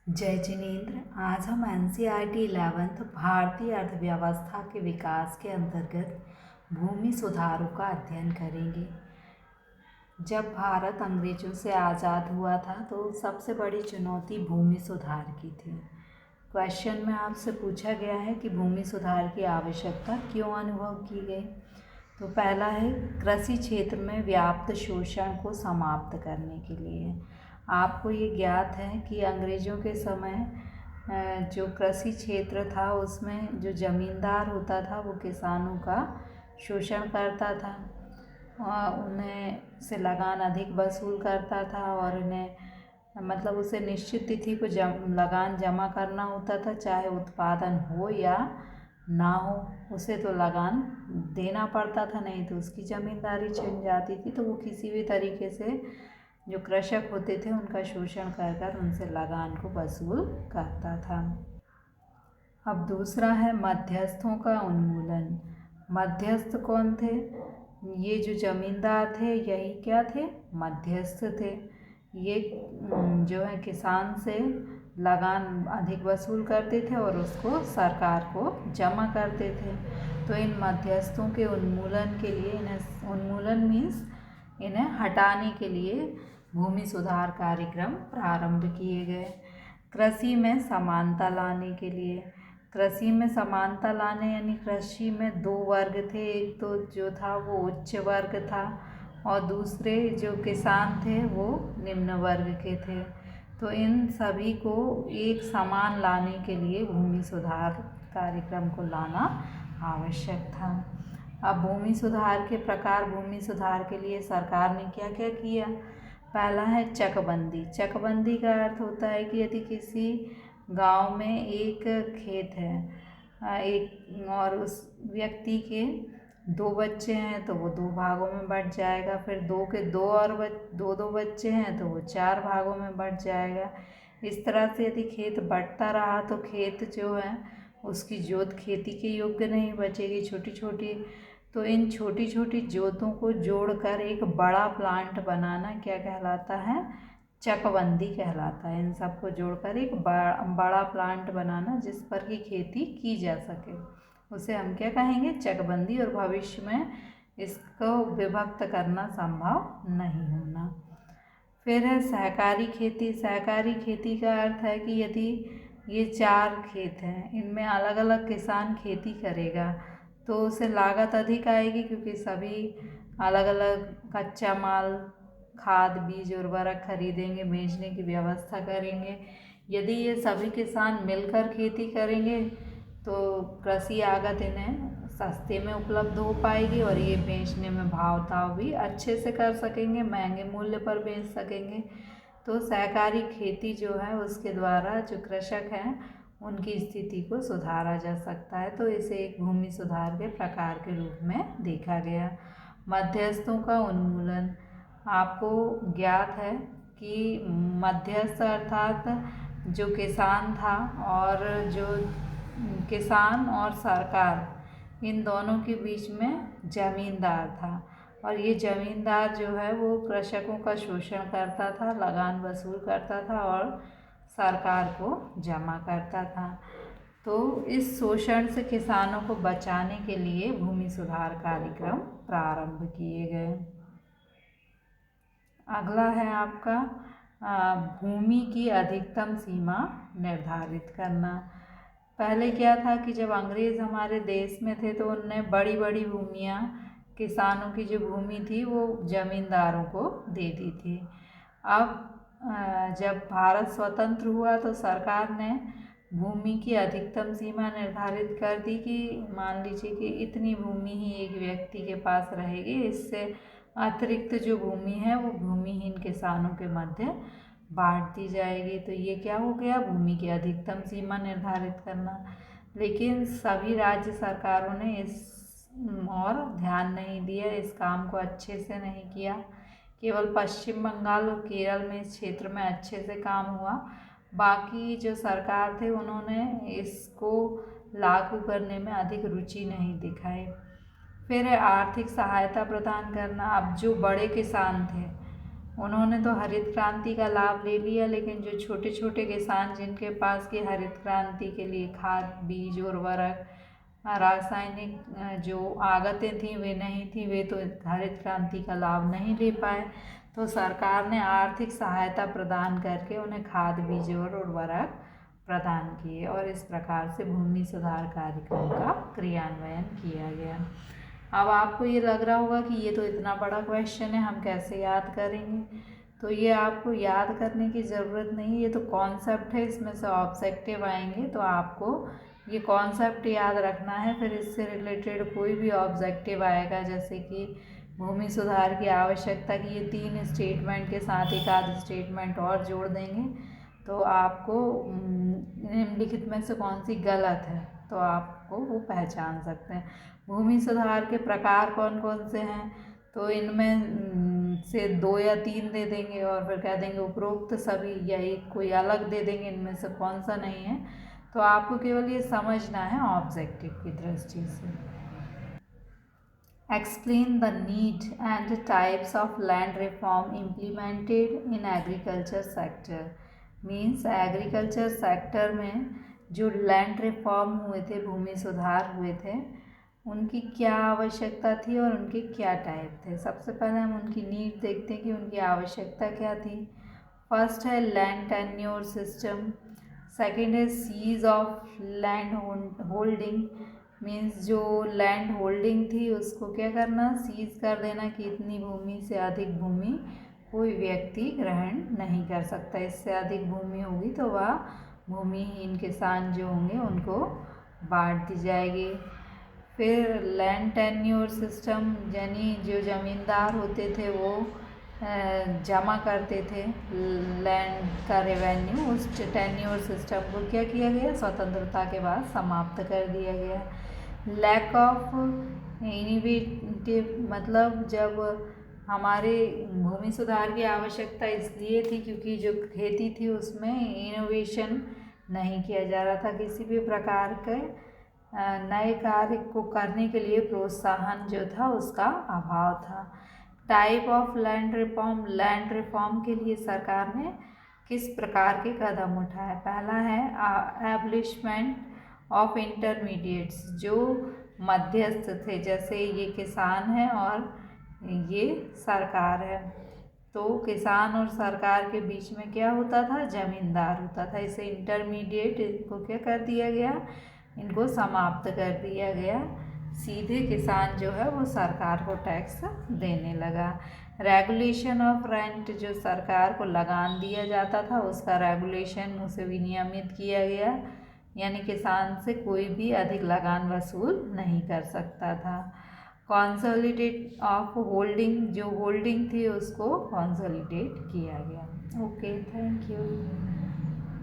जय जिनेन्द्र। आज हम NCERT 11th भारतीय अर्थव्यवस्था के विकास के अंतर्गत भूमि सुधारों का अध्ययन करेंगे। जब भारत अंग्रेजों से आज़ाद हुआ था तो सबसे बड़ी चुनौती भूमि सुधार की थी। क्वेश्चन में आपसे पूछा गया है कि भूमि सुधार की आवश्यकता क्यों अनुभव की गई। तो पहला है कृषि क्षेत्र में व्याप्त शोषण को समाप्त करने के लिए। आपको ये ज्ञात है कि अंग्रेज़ों के समय जो कृषि क्षेत्र था उसमें जो ज़मींदार होता था वो किसानों का शोषण करता था, उन्हें से लगान अधिक वसूल करता था और उन्हें उसे निश्चित तिथि को लगान जमा करना होता था, चाहे उत्पादन हो या ना हो उसे तो लगान देना पड़ता था, नहीं तो उसकी ज़मींदारी छिन जाती थी। तो वो किसी भी तरीके से जो कृषक होते थे उनका शोषण कर कर उनसे लगान को वसूल करता था। अब दूसरा है मध्यस्थों का उन्मूलन। मध्यस्थ कौन थे? ये जो जमींदार थे यही क्या थे? मध्यस्थ थे। ये जो है किसान से लगान अधिक वसूल करते थे और उसको सरकार को जमा करते थे। तो इन मध्यस्थों के उन्मूलन के लिए उन्मूलन मीन्स इन्हें हटाने के लिए भूमि सुधार कार्यक्रम प्रारंभ किए गए। कृषि में समानता लाने के लिए, कृषि में समानता लाने यानी कृषि में दो वर्ग थे, एक तो जो था वो उच्च वर्ग था और दूसरे जो किसान थे वो निम्न वर्ग के थे। तो इन सभी को एक समान लाने के लिए भूमि सुधार कार्यक्रम को लाना आवश्यक था। अब भूमि सुधार के प्रकार, भूमि सुधार के लिए सरकार ने क्या क्या किया। पहला है चकबंदी। चकबंदी का अर्थ होता है कि यदि किसी गांव में एक खेत है एक और उस व्यक्ति के दो बच्चे हैं तो वो दो भागों में बंट जाएगा, फिर दो के दो और दो बच्चे हैं तो वो चार भागों में बंट जाएगा। इस तरह से यदि खेत बढ़ता रहा तो खेत जो है उसकी जोत खेती के योग्य नहीं बचेगी, छोटी छोटी। तो इन छोटी छोटी जोतों को जोड़कर एक बड़ा प्लांट बनाना क्या कहलाता है? चकबंदी कहलाता है। इन सबको जोड़कर एक बड़ा प्लांट बनाना जिस पर की खेती की जा सके उसे हम क्या कहेंगे? चकबंदी। और भविष्य में इसको विभक्त करना संभव नहीं होना। फिर है सहकारी खेती। सहकारी खेती का अर्थ है कि यदि ये चार खेत हैं, इनमें अलग अलग किसान खेती करेगा तो उसे लागत अधिक आएगी, क्योंकि सभी अलग अलग कच्चा माल, खाद, बीज, उर्वरक खरीदेंगे, बेचने की व्यवस्था करेंगे। यदि ये सभी किसान मिलकर खेती करेंगे तो कृषि आगत इन्हें सस्ते में उपलब्ध हो पाएगी और ये बेचने में भाव ताव भी अच्छे से कर सकेंगे, महंगे मूल्य पर बेच सकेंगे। तो सहकारी खेती जो है उसके द्वारा जो कृषक हैं उनकी स्थिति को सुधारा जा सकता है। तो इसे एक भूमि सुधार के प्रकार के रूप में देखा गया। मध्यस्थों का उन्मूलन। आपको ज्ञात है कि मध्यस्थ अर्थात जो किसान था और जो किसान और सरकार, इन दोनों के बीच में जमींदार था और ये जमींदार जो है वो कृषकों का शोषण करता था, लगान वसूल करता था और सरकार को जमा करता था। तो इस शोषण से किसानों को बचाने के लिए भूमि सुधार कार्यक्रम प्रारंभ किए गए। अगला है आपका भूमि की अधिकतम सीमा निर्धारित करना। पहले क्या था कि जब अंग्रेज़ हमारे देश में थे तो उनने बड़ी बड़ी भूमियाँ, किसानों की जो भूमि थी वो ज़मींदारों को दे दी थी। अब जब भारत स्वतंत्र हुआ तो सरकार ने भूमि की अधिकतम सीमा निर्धारित कर दी कि मान लीजिए कि इतनी भूमि ही एक व्यक्ति के पास रहेगी, इससे अतिरिक्त जो भूमि है वो भूमिहीन किसानों के मध्य बांट दी जाएगी। तो ये क्या हो गया? भूमि की अधिकतम सीमा निर्धारित करना। लेकिन सभी राज्य सरकारों ने इस और ध्यान नहीं दिया, इस काम को अच्छे से नहीं किया। केवल पश्चिम बंगाल और केरल में इस क्षेत्र में अच्छे से काम हुआ, बाकी जो सरकार थे उन्होंने इसको लागू करने में अधिक रुचि नहीं दिखाई। फिर आर्थिक सहायता प्रदान करना। अब जो बड़े किसान थे उन्होंने तो हरित क्रांति का लाभ ले लिया, लेकिन जो छोटे छोटे किसान जिनके पास की हरित क्रांति के लिए खाद, बीज, उर्वरक, रासायनिक जो आगतें थी वे नहीं थी, वे तो हरित क्रांति का लाभ नहीं ले पाए। तो सरकार ने आर्थिक सहायता प्रदान करके उन्हें खाद, बीज और उर्वरक प्रदान किए और इस प्रकार से भूमि सुधार कार्यक्रम का क्रियान्वयन किया गया। अब आपको ये लग रहा होगा कि ये तो इतना बड़ा क्वेश्चन है, हम कैसे याद करेंगे। तो ये आपको याद करने की ज़रूरत नहीं, ये तो कॉन्सेप्ट है, इसमें से ऑब्जेक्टिव आएंगे तो आपको ये कॉन्सेप्ट याद रखना है। फिर इससे रिलेटेड कोई भी ऑब्जेक्टिव आएगा, जैसे कि भूमि सुधार की आवश्यकता की ये 3 स्टेटमेंट के साथ एक आध स्टेटमेंट और जोड़ देंगे तो आपको निम्नलिखित में से कौन सी गलत है तो आपको वो पहचान सकते हैं। भूमि सुधार के प्रकार कौन कौन से हैं, तो इनमें से 2 या 3 दे देंगे और फिर कह देंगे उपरोक्त सभी, या एक कोई अलग दे देंगे, इनमें से कौन सा नहीं है। तो आपको केवल ये समझना है ऑब्जेक्टिव की दृष्टि से। Explain the need and types of land reform implemented in agriculture sector. Means agriculture sector में जो लैंड रिफॉर्म हुए थे, भूमि सुधार हुए थे, उनकी क्या आवश्यकता थी और उनके क्या टाइप थे। सबसे पहले हम उनकी नीड देखते हैं कि उनकी आवश्यकता क्या थी। फर्स्ट है लैंड टेन्योर सिस्टम, सेकेंड है seize of land holding, means जो लैंड होल्डिंग थी उसको क्या करना, सीज कर देना कि इतनी भूमि से अधिक भूमि कोई व्यक्ति ग्रहण नहीं कर सकता, इससे अधिक भूमि होगी तो वह भूमिहीन किसान जो होंगे उनको बांट दी जाएगी। फिर लैंड टेन्योर सिस्टम, यानी जो ज़मींदार होते थे वो जमा करते थे लैंड का रेवेन्यू, उस टेन्योर सिस्टम को क्या किया गया, स्वतंत्रता के बाद समाप्त कर दिया गया। लैक ऑफ इनोवेटिव, मतलब जब हमारे भूमि सुधार की आवश्यकता इसलिए थी क्योंकि जो खेती थी उसमें इनोवेशन नहीं किया जा रहा था, किसी भी प्रकार के नए कार्य को करने के लिए प्रोत्साहन जो था उसका अभाव था। Type of land reform, land reform के लिए सरकार ने किस प्रकार के कदम उठाए। पहला है एब्लिशमेंट ऑफ इंटरमीडिएट्स, जो मध्यस्थ थे, जैसे ये किसान है और ये सरकार है, तो किसान और सरकार के बीच में क्या होता था, जमींदार होता था। इसे इंटरमीडिएट, इनको क्या कर दिया गया, इनको समाप्त कर दिया गया। सीधे किसान जो है वो सरकार को टैक्स देने लगा। रेगुलेशन ऑफ रेंट, जो सरकार को लगान दिया जाता था उसका रेगुलेशन, उसे विनियमित किया गया, यानी किसान से कोई भी अधिक लगान वसूल नहीं कर सकता था। कॉन्सोलिडेट ऑफ होल्डिंग, जो होल्डिंग थी उसको कॉन्सोलिडेट किया गया। Okay, thank you.